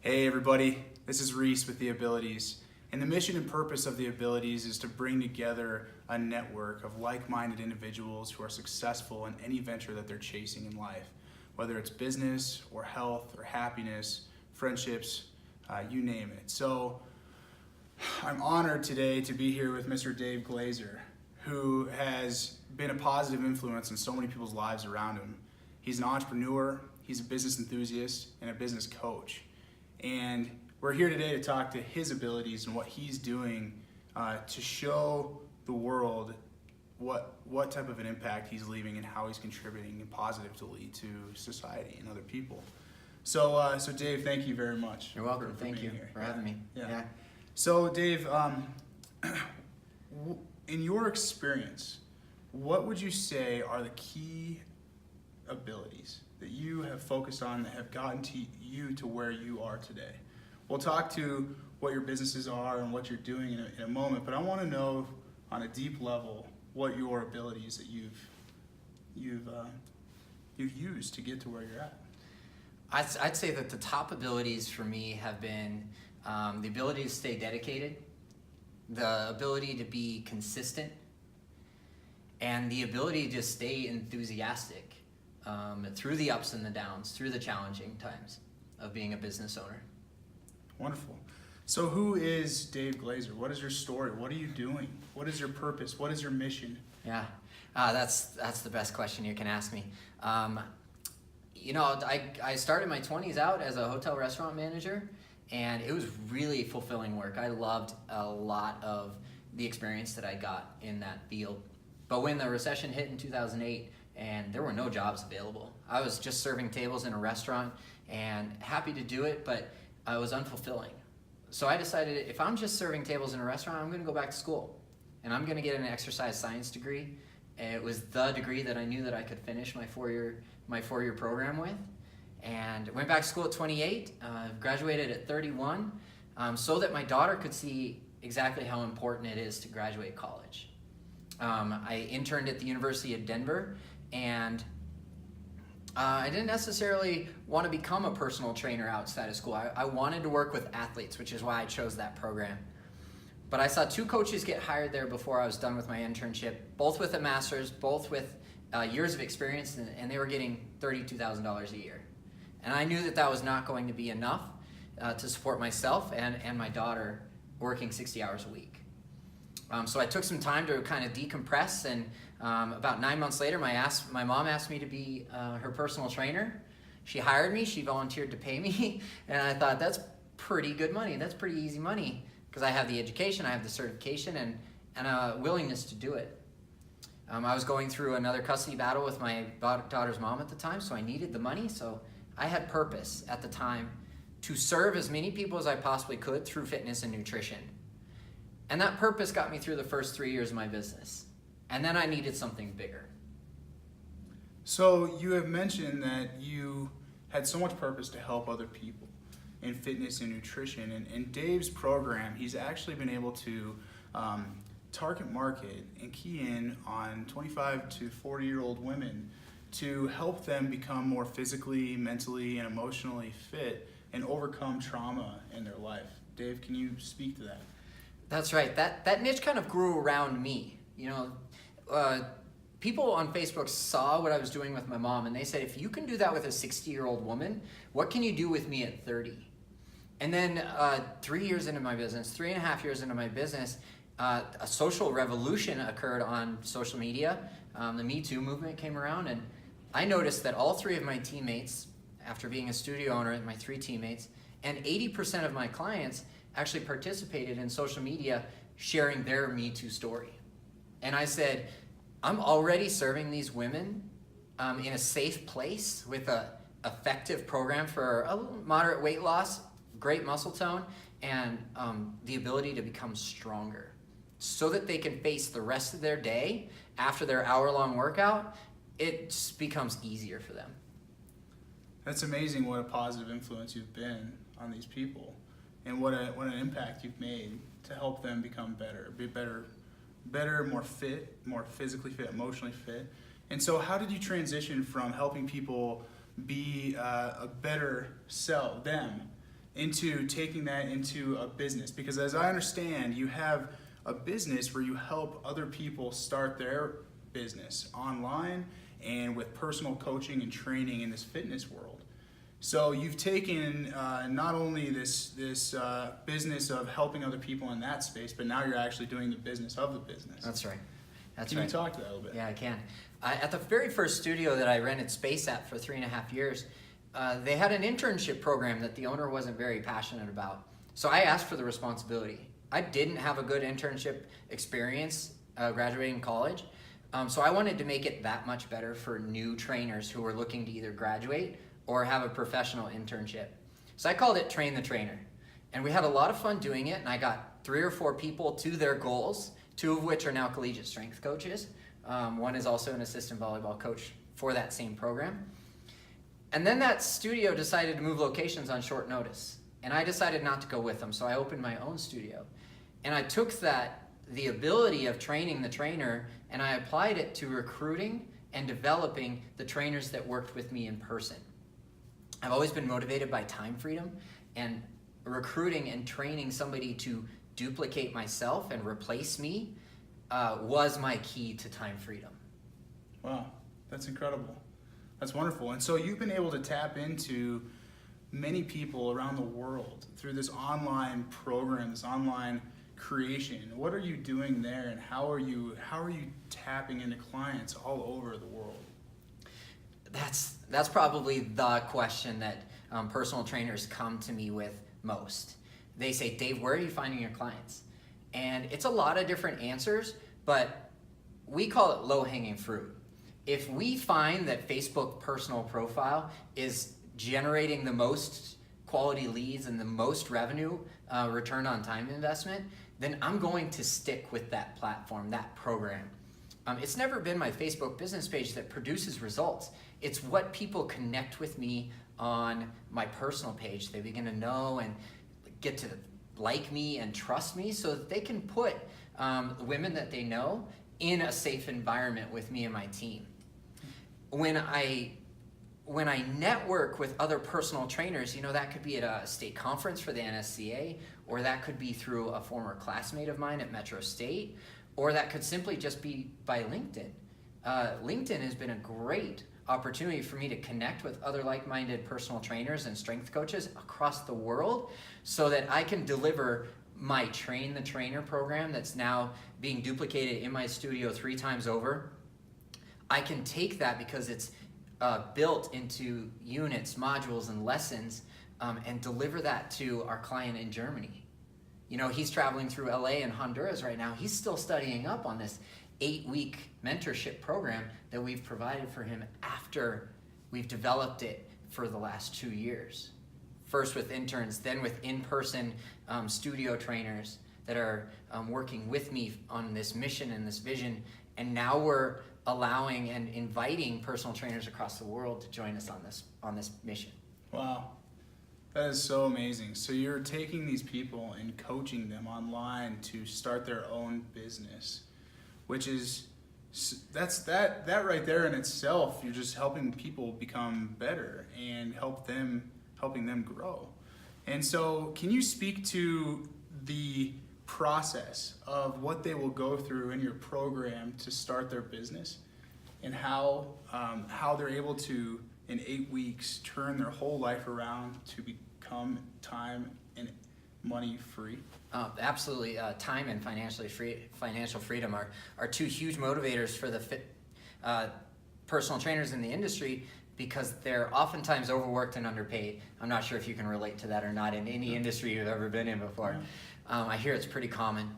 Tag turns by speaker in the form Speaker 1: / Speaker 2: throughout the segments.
Speaker 1: Hey everybody, this is Reese with The Abilities, and the mission and purpose of The Abilities is to bring together a network of like-minded individuals who are successful in any venture that they're chasing in life, whether it's business or health or happiness, friendships, you name it. So I'm honored today to be here with Mr. Dave Glaser, who has been a positive influence in so many people's lives around him. He's an entrepreneur, he's a business enthusiast, and a business coach. And we're here today to talk to his abilities and what he's doing to show the world what type of an impact he's leaving and how he's contributing positively to society and other people. So Dave, thank you very much.
Speaker 2: You're welcome.
Speaker 1: for
Speaker 2: thank
Speaker 1: being
Speaker 2: you
Speaker 1: here.
Speaker 2: for having me.
Speaker 1: Yeah. So Dave, in your experience, what would you say are the key abilities that you have focused on that have gotten to you to where you are today? We'll talk to what your businesses are and what you're doing in a moment, but I want to know on a deep level what your abilities that you've used to get to where you're at.
Speaker 2: I'd say that the top abilities for me have been the ability to stay dedicated, the ability to be consistent, and the ability to stay enthusiastic through the ups and the downs, through the challenging times of being a business owner.
Speaker 1: Wonderful. So who is Dave Glaser? What is your story? What are you doing? What is your purpose? What is your mission?
Speaker 2: Yeah, that's the best question you can ask me. I started my 20s out as a hotel restaurant manager, and it was really fulfilling work. I loved a lot of the experience that I got in that field. But when the recession hit in 2008 and there were no jobs available, I was just serving tables in a restaurant and happy to do it, but it was unfulfilling. So I decided if I'm just serving tables in a restaurant, I'm going to go back to school and I'm going to get an exercise science degree. And it was the degree that I knew that I could finish my four-year program with. And went back to school at 28, graduated at 31, so that my daughter could see exactly how important it is to graduate college. I interned at the University of Denver, and I didn't necessarily want to become a personal trainer outside of school. I wanted to work with athletes, which is why I chose that program. But I saw two coaches get hired there before I was done with my internship, both with a master's, both with years of experience, and they were getting $32,000 a year. And I knew that was not going to be enough to support myself and my daughter working 60 hours a week. So I took some time to kind of decompress, and about 9 months later, my mom asked me to be her personal trainer. She hired me, she volunteered to pay me, and I thought, that's pretty good money, that's pretty easy money, because I have the education, I have the certification, and a willingness to do it. I was going through another custody battle with my daughter's mom at the time, so I needed the money, so I had purpose at the time to serve as many people as I possibly could through fitness and nutrition. And that purpose got me through the first 3 years of my business. And then I needed something bigger.
Speaker 1: So you have mentioned that you had so much purpose to help other people in fitness and nutrition. And in Dave's program, he's actually been able to target market and key in on 25 to 40-year-old women to help them become more physically, mentally, and emotionally fit and overcome trauma in their life. Dave, can you speak to that?
Speaker 2: That's right. That niche kind of grew around me. People on Facebook saw what I was doing with my mom, and they said, if you can do that with a 60-year-old woman, what can you do with me at 30? And then 3 years into my business, 3.5 years into my business, a social revolution occurred on social media. The Me Too movement came around, and I noticed that all three of my teammates, after being a studio owner, my 3 teammates, and 80% of my clients actually participated in social media sharing their Me Too story. And I said, I'm already serving these women in a safe place with an effective program for a moderate weight loss, great muscle tone, and the ability to become stronger so that they can face the rest of their day after their hour-long workout. It just becomes easier for them.
Speaker 1: That's amazing what a positive influence you've been on these people and what an impact you've made to help them become better, more fit, more physically fit, emotionally fit. And so how did you transition from helping people be a better self, them, into taking that into a business? Because as I understand, you have a business where you help other people start their business online and with personal coaching and training in this fitness world. So you've taken not only this business of helping other people in that space, but now you're actually doing the business of the business.
Speaker 2: That's right.
Speaker 1: Can you talk to that a little bit?
Speaker 2: Yeah, I can. At the very first studio that I rented space at for 3.5 years, they had an internship program that the owner wasn't very passionate about. So I asked for the responsibility. I didn't have a good internship experience graduating college, so I wanted to make it that much better for new trainers who were looking to either graduate or have a professional internship. So I called it Train the Trainer. And we had a lot of fun doing it, and I got 3 or 4 people to their goals, 2 of which are now collegiate strength coaches. One is also an assistant volleyball coach for that same program. And then that studio decided to move locations on short notice. And I decided not to go with them, so I opened my own studio. And I took the ability of training the trainer, and I applied it to recruiting and developing the trainers that worked with me in person. I've always been motivated by time freedom, and recruiting and training somebody to duplicate myself and replace me was my key to time freedom.
Speaker 1: Wow, that's incredible. That's wonderful. And so you've been able to tap into many people around the world through this online program, this online creation. What are you doing there, and how are you tapping into clients all over the world?
Speaker 2: That's probably the question that personal trainers come to me with most. They say, Dave, where are you finding your clients? And it's a lot of different answers, but we call it low-hanging fruit. If we find that Facebook personal profile is generating the most quality leads and the most revenue return on time investment, then I'm going to stick with that platform, that program. It's never been my Facebook business page that produces results. It's what people connect with me on my personal page. They begin to know and get to like me and trust me so that they can put women that they know in a safe environment with me and my team. When I network with other personal trainers, that could be at a state conference for the NSCA, or that could be through a former classmate of mine at Metro State, or that could simply just be by LinkedIn. LinkedIn has been a great opportunity for me to connect with other like-minded personal trainers and strength coaches across the world so that I can deliver my Train the Trainer program that's now being duplicated in my studio 3 times over. I can take that because it's built into units, modules, and lessons and deliver that to our client in Germany. He's traveling through LA and Honduras right now. He's still studying up on this 8-week mentorship program that we've provided for him after we've developed it for the last 2 years. First with interns, then with in-person studio trainers that are working with me on this mission and this vision. And now we're allowing and inviting personal trainers across the world to join us on this mission. Wow.
Speaker 1: That is so amazing. So you're taking these people and coaching them online to start their own business, which is that right there in itself. You're just helping people become better and helping them grow. And so, can you speak to the process of what they will go through in your program to start their business, and how they're able to, in 8 weeks, turn their whole life around to become time and money free?
Speaker 2: Absolutely. Time and financial freedom are 2 huge motivators for the personal trainers in the industry, because they're oftentimes overworked and underpaid. I'm not sure if you can relate to that or not in any industry you've ever been in before. I hear it's pretty common.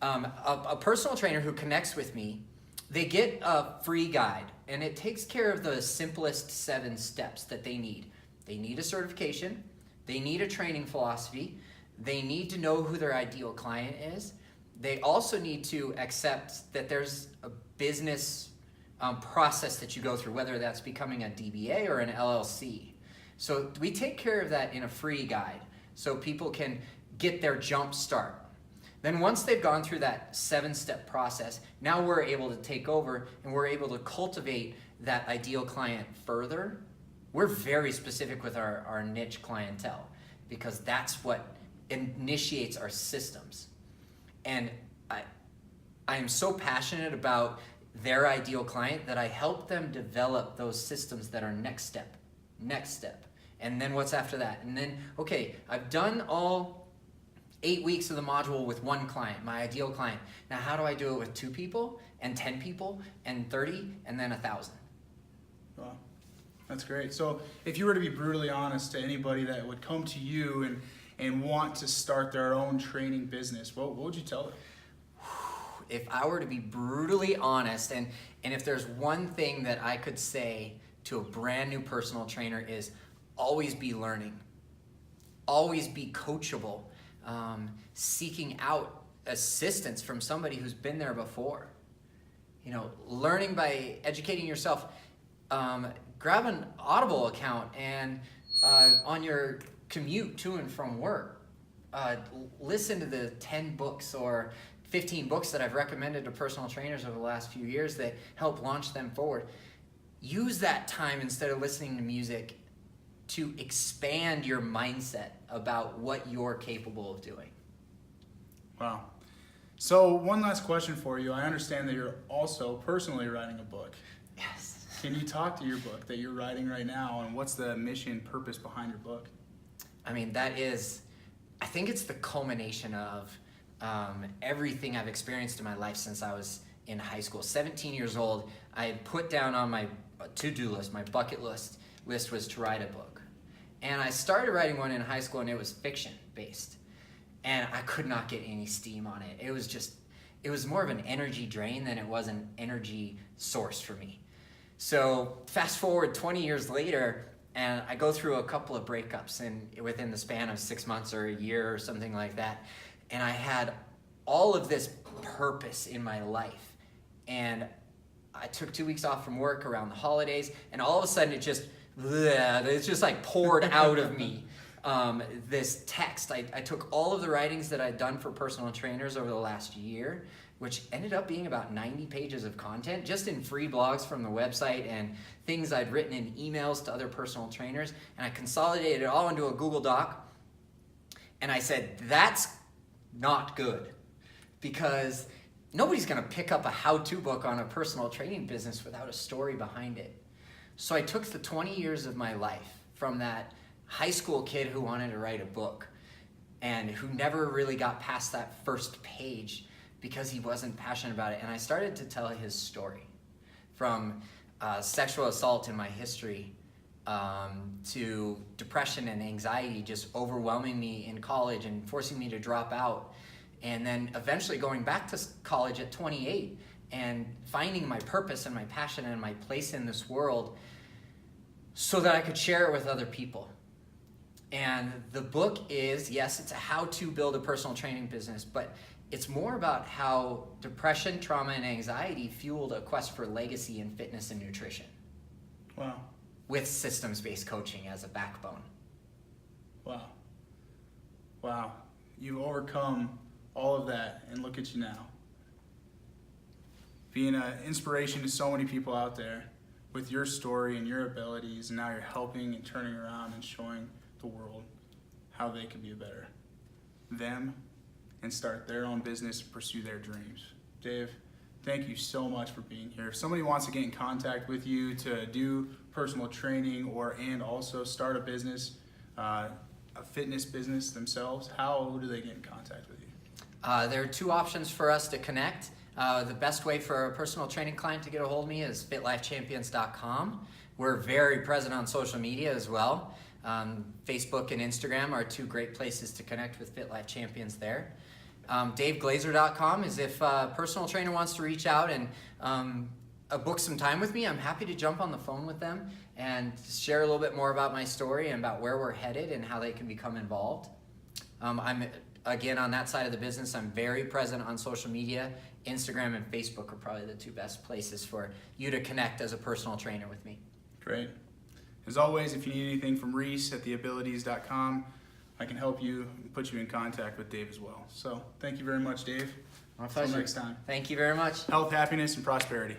Speaker 2: A personal trainer who connects with me, they get a free guide, and it takes care of the simplest 7 steps that they need. They need a certification, they need a training philosophy, they need to know who their ideal client is, they also need to accept that there's a business process that you go through, whether that's becoming a DBA or an LLC. So we take care of that in a free guide so people can get their jump start. Then once they've gone through that 7-step process, now we're able to take over and we're able to cultivate that ideal client further. We're very specific with our niche clientele. because that's what initiates our systems. And I am so passionate about their ideal client that I help them develop those systems that are next step. And then what's after that? And then, okay, I've done all 8 weeks of the module with one client, my ideal client. Now, how do I do it with 2 people and 10 people and 30 and then 1,000?
Speaker 1: Wow, that's great. So if you were to be brutally honest to anybody that would come to you and want to start their own training business, what would you tell them?
Speaker 2: If I were to be brutally honest, and if there's one thing that I could say to a brand new personal trainer is always be learning, always be coachable, seeking out assistance from somebody who's been there before. You know, learning by educating yourself. Grab an Audible account and on your commute to and from work, listen to the 10 books or 15 books that I've recommended to personal trainers over the last few years that help launch them forward. Use that time instead of listening to music to expand your mindset about what you're capable of doing.
Speaker 1: Wow. So one last question for you. I understand that you're also personally writing a book.
Speaker 2: Yes.
Speaker 1: Can you talk to your book that you're writing right now, and what's the mission, purpose behind your book?
Speaker 2: I mean, I think it's the culmination of everything I've experienced in my life since I was in high school. 17 years old, I had put down on my to-do list, my bucket list was to write a book. And I started writing one in high school, and it was fiction-based. And I could not get any steam on it. It was more of an energy drain than it was an energy source for me. So fast forward 20 years later, and I go through a couple of breakups within the span of 6 months or a year or something like that. And I had all of this purpose in my life. And I took 2 weeks off from work around the holidays, and all of a sudden it's just like poured out of me. This text, I took all of the writings that I'd done for personal trainers over the last year, which ended up being about 90 pages of content, just in free blogs from the website and things I'd written in emails to other personal trainers, and I consolidated it all into a Google Doc, and I said, that's not good, because nobody's gonna pick up a how-to book on a personal training business without a story behind it. So I took the 20 years of my life from that high school kid who wanted to write a book and who never really got past that first page because he wasn't passionate about it. And I started to tell his story, from sexual assault in my history to depression and anxiety just overwhelming me in college and forcing me to drop out. And then eventually going back to college at 28 and finding my purpose and my passion and my place in this world so that I could share it with other people. And the book is, yes, it's a how to build a personal training business, but it's more about how depression, trauma, and anxiety fueled a quest for legacy in fitness and nutrition.
Speaker 1: Wow.
Speaker 2: With systems-based coaching as a backbone.
Speaker 1: Wow. Wow. You've overcome all of that, and look at you now. Being an inspiration to so many people out there with your story and your abilities, and now you're helping and turning around and showing the world how they can be better them and start their own business and pursue their dreams. Dave, thank you so much for being here. If somebody wants to get in contact with you to do personal training and also start a business, a fitness business themselves, how do they get in contact with you?
Speaker 2: There are 2 options for us to connect. The best way for a personal training client to get a hold of me is fitlifechampions.com. We're very present on social media as well. Facebook and Instagram are 2 great places to connect with Fit Life Champions there. DaveGlaser.com is if a personal trainer wants to reach out and book some time with me. I'm happy to jump on the phone with them and share a little bit more about my story and about where we're headed and how they can become involved. Again, on that side of the business, I'm very present on social media. Instagram and Facebook are probably the 2 best places for you to connect as a personal trainer with me.
Speaker 1: Great. As always, if you need anything from Reese at theabilities.com, I can help you and put you in contact with Dave as well. So thank you very much, Dave.
Speaker 2: My pleasure.
Speaker 1: Until next time.
Speaker 2: Thank you very much.
Speaker 1: Health, happiness, and prosperity.